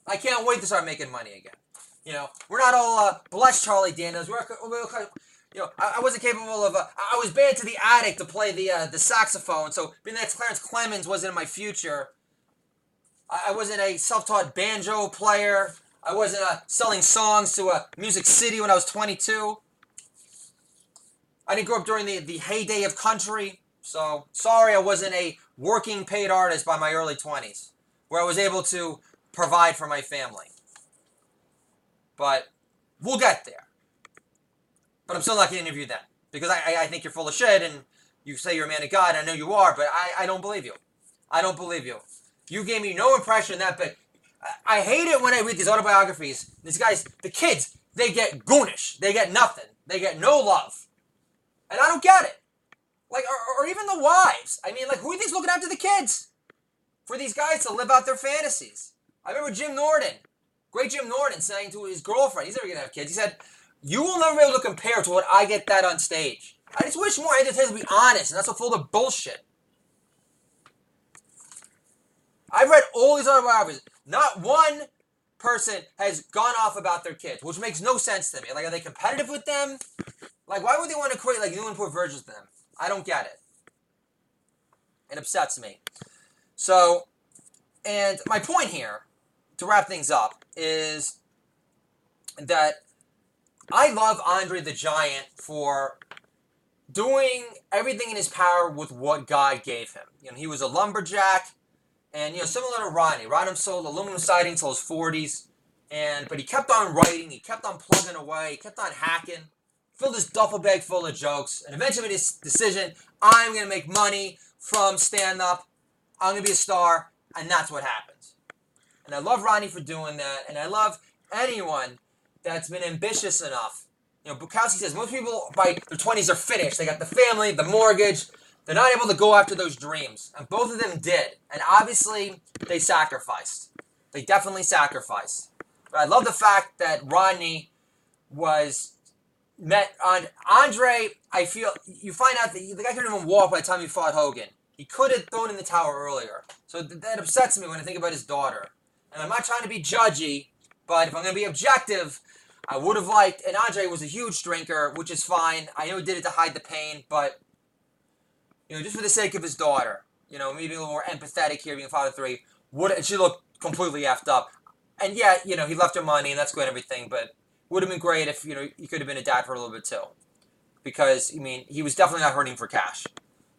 I can't wait to start making money again." We're not all blessed Charlie Daniels. I wasn't capable of. I was banned to the attic to play the saxophone, so being that Clarence Clemens wasn't in my future. I wasn't a self-taught banjo player. I wasn't selling songs to Music City when I was 22. I didn't grow up during the heyday of country, so sorry I wasn't a working paid artist by my early 20s, where I was able to provide for my family. But we'll get there. But I'm still not going to interview them, because I think you're full of shit, and you say you're a man of God. I know you are, but I don't believe you. I don't believe you. You gave me no impression that big. I hate it when I read these autobiographies. These guys, the kids, they get goonish. They get nothing. They get no love. And I don't get it. Like, or even the wives. I mean, like, who do you think's looking after the kids? For these guys to live out their fantasies. I remember Jim Norton, great Jim Norton, saying to his girlfriend, he's never going to have kids, he said, "You will never be able to compare to what I get that on stage." I just wish more entertainers would be honest and not so full of bullshit. I've read all these autobiographies. Not one person has gone off about their kids, which makes no sense to me. Like, are they competitive with them? Like, why would they want to create, like, Newport versions of them? I don't get it. It upsets me. So, and my point here, to wrap things up, is that I love Andre the Giant for doing everything in his power with what God gave him. He was a lumberjack. And, similar to Ronnie. Ronnie sold aluminum siding until his 40s. But he kept on writing. He kept on plugging away. He kept on hacking. Filled his duffel bag full of jokes. And eventually made his decision, I'm going to make money from stand-up. I'm going to be a star. And that's what happens. And I love Ronnie for doing that. And I love anyone that's been ambitious enough. Bukowski says most people by their 20s are finished. They got the family, the mortgage. They're not able to go after those dreams. And both of them did. And obviously, they sacrificed. They definitely sacrificed. But I love the fact that Rodney met on Andre. I feel, you find out that the guy couldn't even walk by the time he fought Hogan. He could have thrown in the towel earlier. So that upsets me when I think about his daughter. And I'm not trying to be judgy, but if I'm going to be objective, I would have liked, and Andre was a huge drinker, which is fine. I know he did it to hide the pain, but just for the sake of his daughter, maybe a little more empathetic here, being a father of three. She looked completely effed up. And yeah, he left her money, and that's good and everything, but would have been great if, he could have been a dad for a little bit too. Because, he was definitely not hurting for cash.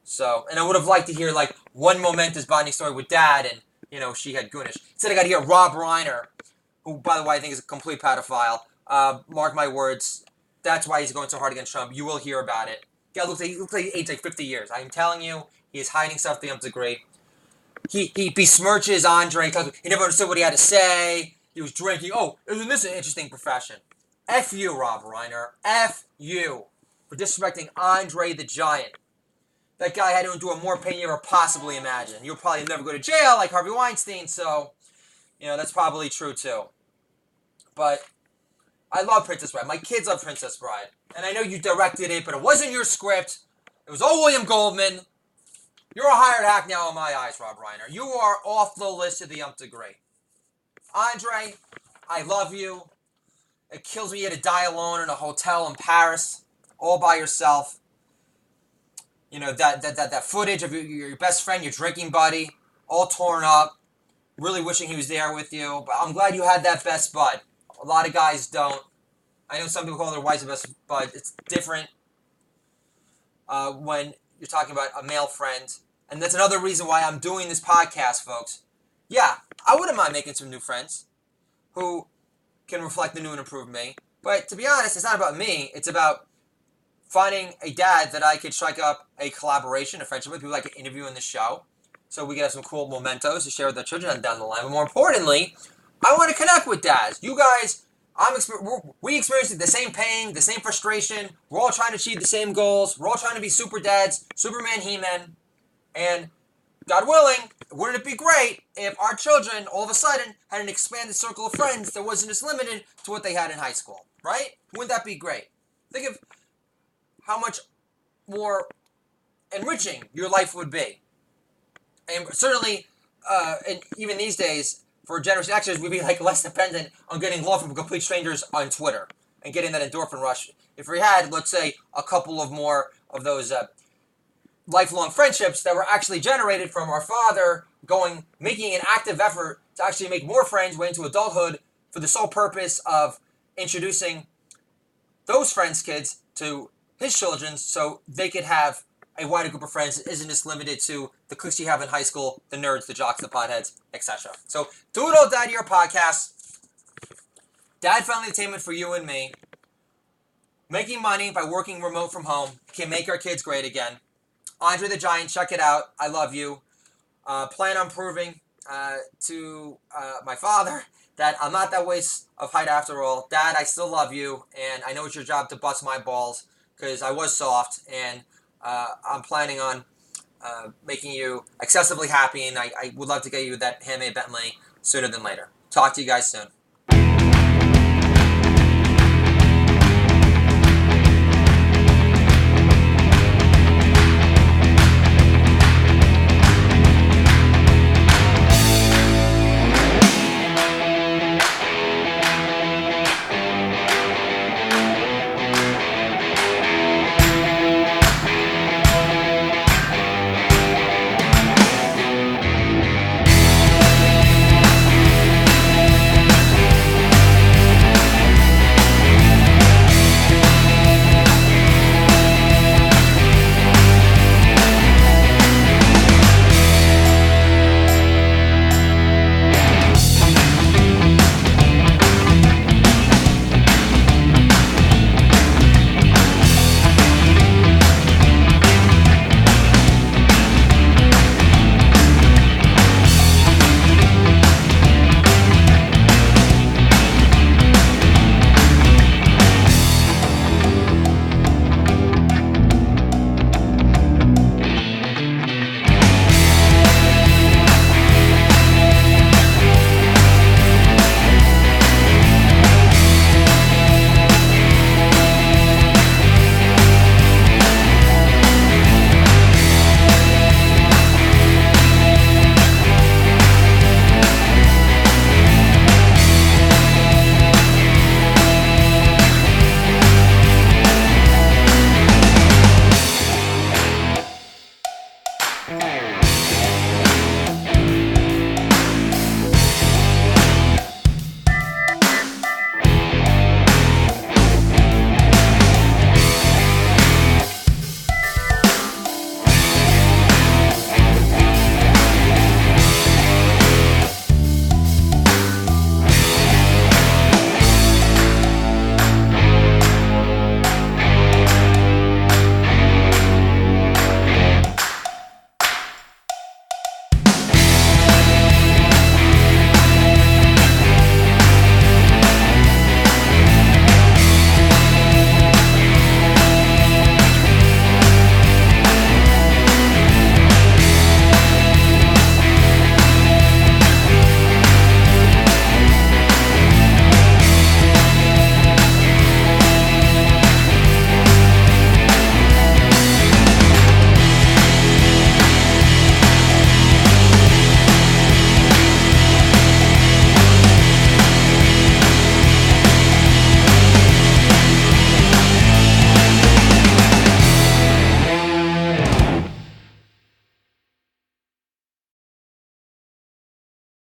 So, and I would have liked to hear, like, one momentous bonding story with dad, and, she had goonish. Instead, I got to hear Rob Reiner, who, by the way, I think is a complete pedophile. Mark my words, that's why he's going so hard against Trump. You will hear about it. Yeah, looks like he aged like 50 years. I'm telling you, he is hiding stuff to the nth degree. He besmirches Andre. He never understood what he had to say. He was drinking. Oh, isn't this an interesting profession? F you, Rob Reiner. F you for disrespecting Andre the Giant. That guy had to endure more pain you ever possibly imagined. You'll probably never go to jail like Harvey Weinstein, so, that's probably true too. But I love Princess Bride. My kids love Princess Bride. And I know you directed it, but it wasn't your script. It was all William Goldman. You're a hired hack now in my eyes, Rob Reiner. You are off the list to the nth degree. Andre, I love you. It kills me you had to die alone in a hotel in Paris, all by yourself. That footage of your best friend, your drinking buddy, all torn up. Really wishing he was there with you. But I'm glad you had that best bud. A lot of guys don't. I know some people call their wives the best bud. It's different when you're talking about a male friend. And that's another reason why I'm doing this podcast, folks. Yeah, I wouldn't mind making some new friends who can reflect the new and improved me. But to be honest, it's not about me. It's about finding a dad that I could strike up a collaboration, a friendship with, people I could interview in the show. So we can have some cool mementos to share with our children down the line. But more importantly, I want to connect with dads. You guys, we experience the same pain, the same frustration. We're all trying to achieve the same goals. We're all trying to be super dads, Superman, He-Man. And God willing, wouldn't it be great if our children all of a sudden had an expanded circle of friends that wasn't as limited to what they had in high school, right? Wouldn't that be great? Think of how much more enriching your life would be. And certainly, and even these days, for generous actors, we'd be like less dependent on getting love from complete strangers on Twitter and getting that endorphin rush. If we had, let's say, a couple of more of those lifelong friendships that were actually generated from our father making an active effort to actually make more friends way into adulthood for the sole purpose of introducing those friends' kids to his children so they could have a wider group of friends that isn't just limited to the cliques you have in high school, the nerds, the jocks, the potheads, etc. So, Do It All Dad Your podcast, dad-friendly entertainment for you and me. Making money by working remote from home can make our kids great again. Andre the Giant, check it out. I love you. Plan on proving to my father that I'm not that waste of height after all. Dad, I still love you, and I know it's your job to bust my balls because I was soft, and I'm planning on making you excessively happy, and I would love to get you that handmade Bentley sooner than later. Talk to you guys soon.